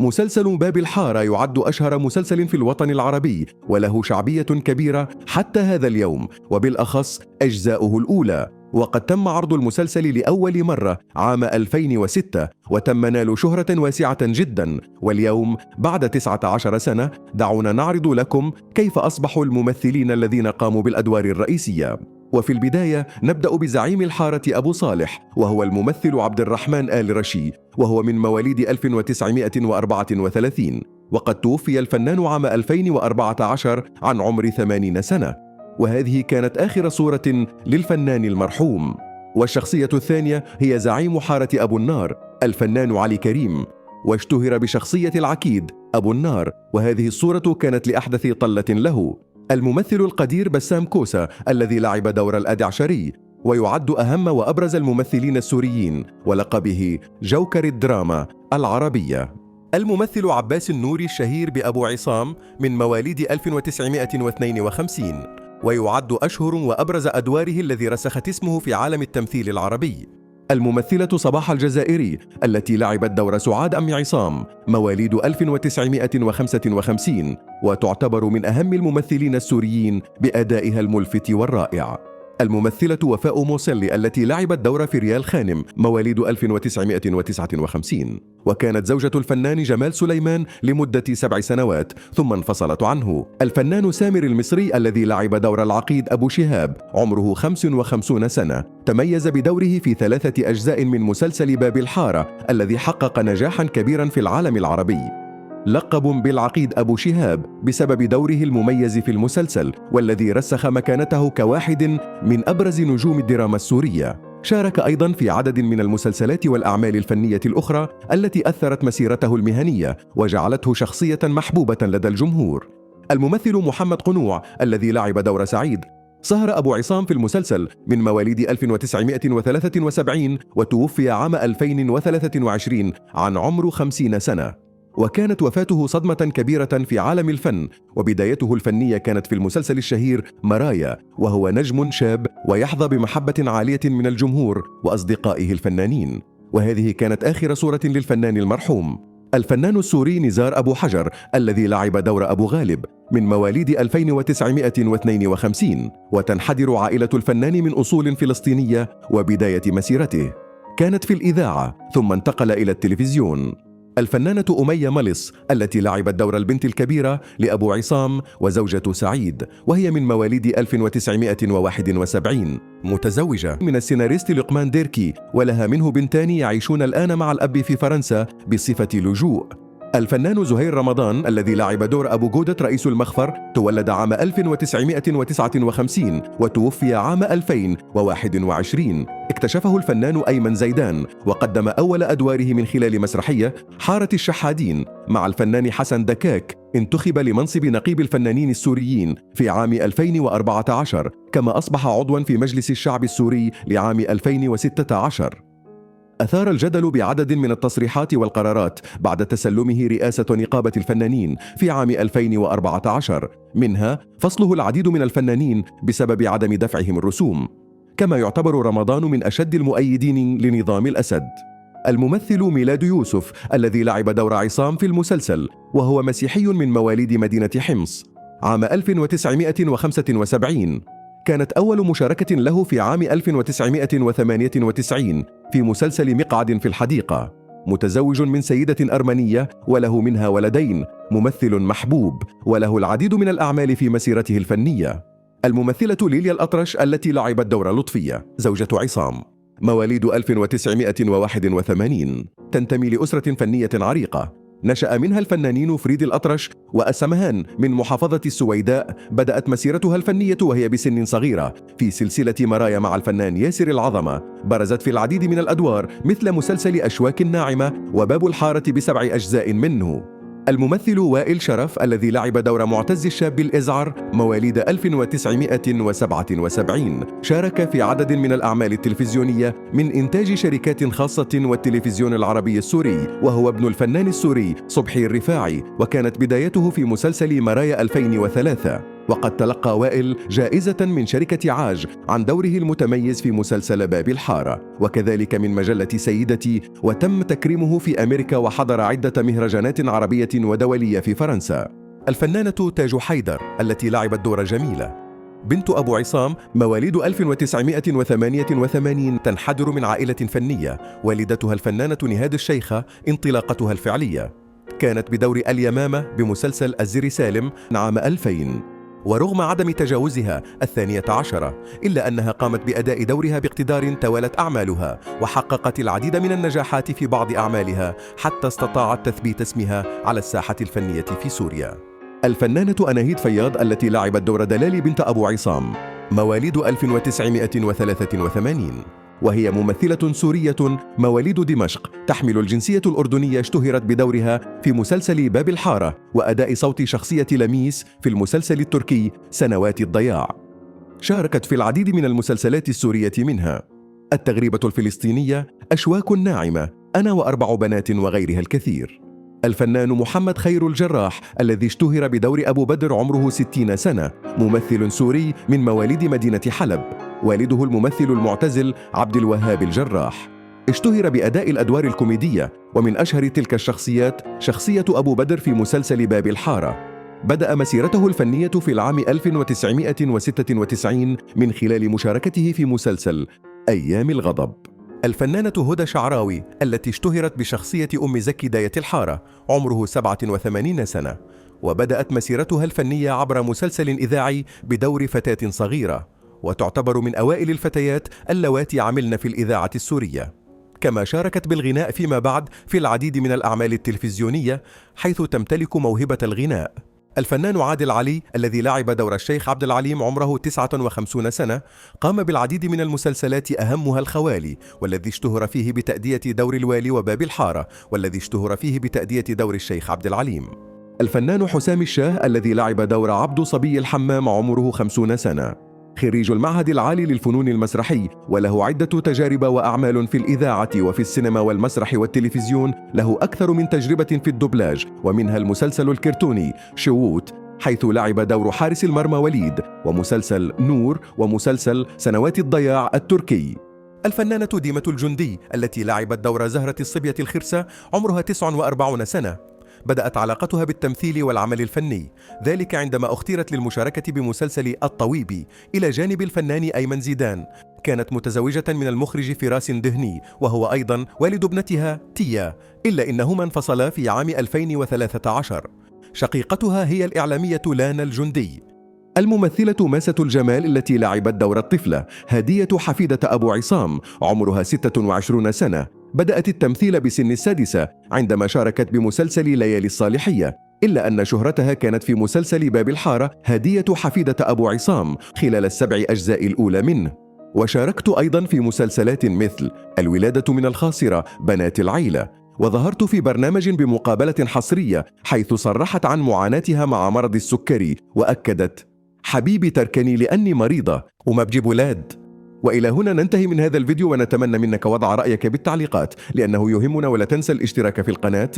مسلسل باب الحارة يعد أشهر مسلسل في الوطن العربي، وله شعبية كبيرة حتى هذا اليوم، وبالأخص أجزاؤه الأولى. وقد تم عرض المسلسل لأول مرة عام 2006، وتم نال شهرة واسعة جدا. واليوم بعد 19 سنة دعونا نعرض لكم كيف أصبحوا الممثلين الذين قاموا بالأدوار الرئيسية. وفي البداية نبدأ بزعيم الحارة أبو صالح، وهو الممثل عبد الرحمن آل رشي، وهو من مواليد 1934، وقد توفي الفنان عام 2014 عن عمر 80 سنة، وهذه كانت آخر صورة للفنان المرحوم. والشخصية الثانية هي زعيم حارة أبو النار الفنان علي كريم، واشتهر بشخصية العكيد أبو النار، وهذه الصورة كانت لأحدث طلة له. الممثل القدير بسام كوسة الذي لعب دور الأدعشري، ويعد أهم وأبرز الممثلين السوريين، ولقبه جوكر الدراما العربية. الممثل عباس النوري الشهير بأبو عصام من مواليد 1952، ويعد أشهر وأبرز أدواره الذي رسخت اسمه في عالم التمثيل العربي. الممثلة صباح الجزائري التي لعبت دور سعاد أم عصام مواليد 1955، وتعتبر من أهم الممثلين السوريين بأدائها الملفت والرائع. الممثلة وفاء موسلي التي لعبت دور فريال خانم مواليد 1959، وكانت زوجة الفنان جمال سليمان لمدة 7 سنوات ثم انفصلت عنه. الفنان سامر المصري الذي لعب دور العقيد أبو شهاب عمره 55 سنة، تميز بدوره في 3 أجزاء من مسلسل باب الحارة الذي حقق نجاحا كبيرا في العالم العربي. لقب بالعقيد أبو شهاب بسبب دوره المميز في المسلسل، والذي رسخ مكانته كواحد من أبرز نجوم الدراما السورية. شارك أيضا في عدد من المسلسلات والأعمال الفنية الأخرى التي أثرت مسيرته المهنية وجعلته شخصية محبوبة لدى الجمهور. الممثل محمد قنوع الذي لعب دور سعيد، سهر أبو عصام في المسلسل من مواليد 1973 وتوفي عام 2023 عن عمر 50 سنة، وكانت وفاته صدمة كبيرة في عالم الفن. وبدايته الفنية كانت في المسلسل الشهير مرايا، وهو نجم شاب ويحظى بمحبة عالية من الجمهور وأصدقائه الفنانين، وهذه كانت آخر صورة للفنان المرحوم. الفنان السوري نزار أبو حجر الذي لعب دور أبو غالب من مواليد 1952، وتنحدر عائلة الفنان من أصول فلسطينية، وبداية مسيرته كانت في الإذاعة ثم انتقل إلى التلفزيون. الفنانة أمية ملص التي لعبت دور البنت الكبيرة لأبو عصام وزوجة سعيد، وهي من مواليد 1971، متزوجة من السيناريست لقمان ديركي، ولها منه بنتان يعيشون الآن مع الأب في فرنسا بصفة لجوء. الفنان زهير رمضان الذي لعب دور أبو جودة رئيس المخفر، تولد عام 1959 وتوفي عام 2021. اكتشفه الفنان أيمن زيدان، وقدم أول أدواره من خلال مسرحية حارة الشحادين مع الفنان حسن دكاك. انتخب لمنصب نقيب الفنانين السوريين في عام 2014، كما أصبح عضوا في مجلس الشعب السوري لعام 2016. أثار الجدل بعدد من التصريحات والقرارات بعد تسلمه رئاسة نقابة الفنانين في عام 2014، منها فصله العديد من الفنانين بسبب عدم دفعهم الرسوم. كما يعتبر رمضان من أشد المؤيدين لنظام الأسد. الممثل ميلاد يوسف الذي لعب دور عصام في المسلسل، وهو مسيحي من مواليد مدينة حمص، عام 1975، كانت أول مشاركة له في عام 1998 في مسلسل مقعد في الحديقة. متزوج من سيدة أرمنية وله منها ولدين، ممثل محبوب وله العديد من الأعمال في مسيرته الفنية. الممثلة ليليا الأطرش التي لعبت دور لطفية زوجة عصام، مواليد 1981، تنتمي لأسرة فنية عريقة. نشأ منها الفنانين فريد الأطرش وأسمهان من محافظة السويداء. بدأت مسيرتها الفنية وهي بسن صغيرة في سلسلة مرايا مع الفنان ياسر العظمة. برزت في العديد من الأدوار مثل مسلسل أشواك الناعمة وباب الحارة ب7 أجزاء منه. الممثل وائل شرف الذي لعب دور معتز الشاب الإزعر مواليد 1977، شارك في عدد من الأعمال التلفزيونية من إنتاج شركات خاصة والتلفزيون العربي السوري، وهو ابن الفنان السوري صبحي الرفاعي، وكانت بدايته في مسلسل مرايا 2003. وقد تلقى وائل جائزة من شركة عاج عن دوره المتميز في مسلسل باب الحارة، وكذلك من مجلة سيدتي، وتم تكريمه في أمريكا وحضر عدة مهرجانات عربية ودولية في فرنسا. الفنانة تاج حيدر التي لعبت دور جميلة بنت أبو عصام مواليد 1988 تنحدر من عائلة فنية، والدتها الفنانة نهاد الشيخة انطلاقتها الفعلية كانت بدور اليمامة بمسلسل الزر سالم عام 2000. ورغم عدم تجاوزها 12 إلا أنها قامت بأداء دورها باقتدار توالت أعمالها، وحققت العديد من النجاحات في بعض أعمالها حتى استطاعت تثبيت اسمها على الساحة الفنية في سوريا. الفنانة أناهيد فياض التي لعبت دور دلال بنت أبو عصام مواليد 1983، وهي ممثلة سورية مواليد دمشق تحمل الجنسية الأردنية، اشتهرت بدورها في مسلسل باب الحارة وأداء صوت شخصية لميس في المسلسل التركي سنوات الضياع. شاركت في العديد من المسلسلات السورية منها التغريبة الفلسطينية، أشواك ناعمة، أنا وأربع بنات، وغيرها الكثير. الفنان محمد خير الجراح الذي اشتهر بدور أبو بدر عمره 60 سنة، ممثل سوري من مواليد مدينة حلب، والده الممثل المعتزل عبد الوهاب الجراح. اشتهر بأداء الأدوار الكوميدية، ومن أشهر تلك الشخصيات شخصية أبو بدر في مسلسل باب الحارة. بدأ مسيرته الفنية في العام 1996 من خلال مشاركته في مسلسل أيام الغضب. الفنانة هدى شعراوي التي اشتهرت بشخصية أم زكي داية الحارة عمره 87 سنة، وبدأت مسيرتها الفنية عبر مسلسل إذاعي بدور فتاة صغيرة، وتعتبر من أوائل الفتيات اللواتي عملن في الإذاعة السورية. كما شاركت بالغناء فيما بعد في العديد من الأعمال التلفزيونية حيث تمتلك موهبة الغناء. الفنان عادل علي الذي لعب دور الشيخ عبد العليم عمره 59 سنة قام بالعديد من المسلسلات أهمها الخوالي، والذي اشتهر فيه بتأدية دور الوالي، وباب الحارة والذي اشتهر فيه بتأدية دور الشيخ عبد العليم. الفنان حسام الشاه الذي لعب دور عبد صبي الحمام عمره 50 سنة، خريج المعهد العالي للفنون المسرحي، وله عدة تجارب وأعمال في الإذاعة وفي السينما والمسرح والتلفزيون. له أكثر من تجربة في الدبلاج، ومنها المسلسل الكرتوني شووت حيث لعب دور حارس المرمى وليد، ومسلسل نور، ومسلسل سنوات الضياع التركي. الفنانة ديمة الجندي التي لعبت دور زهرة الصبية الخرسة عمرها 49 سنة، بدأت علاقتها بالتمثيل والعمل الفني، ذلك عندما اختيرت للمشاركة بمسلسل الطويبي إلى جانب الفنان أيمن زيدان. كانت متزوجة من المخرج فراس دهني، وهو أيضا والد ابنتها تيا، إلا إنهما انفصلا في عام 2013. شقيقتها هي الإعلامية لانا الجندي. الممثلة ماسة الجمال التي لعبت دور الطفلة هدية حفيدة أبو عصام عمرها 26 سنة، بدأت التمثيل بسن 6 عندما شاركت بمسلسل ليالي الصالحية، إلا أن شهرتها كانت في مسلسل باب الحارة هدية حفيدة أبو عصام خلال 7 أجزاء الأولى منه. وشاركت أيضا في مسلسلات مثل الولادة من الخاصرة، بنات العيلة، وظهرت في برنامج بمقابلة حصرية حيث صرحت عن معاناتها مع مرض السكري، وأكدت: حبيبي تركني لأني مريضة وما بجيب ولاد. وإلى هنا ننتهي من هذا الفيديو، ونتمنى منك وضع رأيك بالتعليقات لأنه يهمنا، ولا تنسى الاشتراك في القناة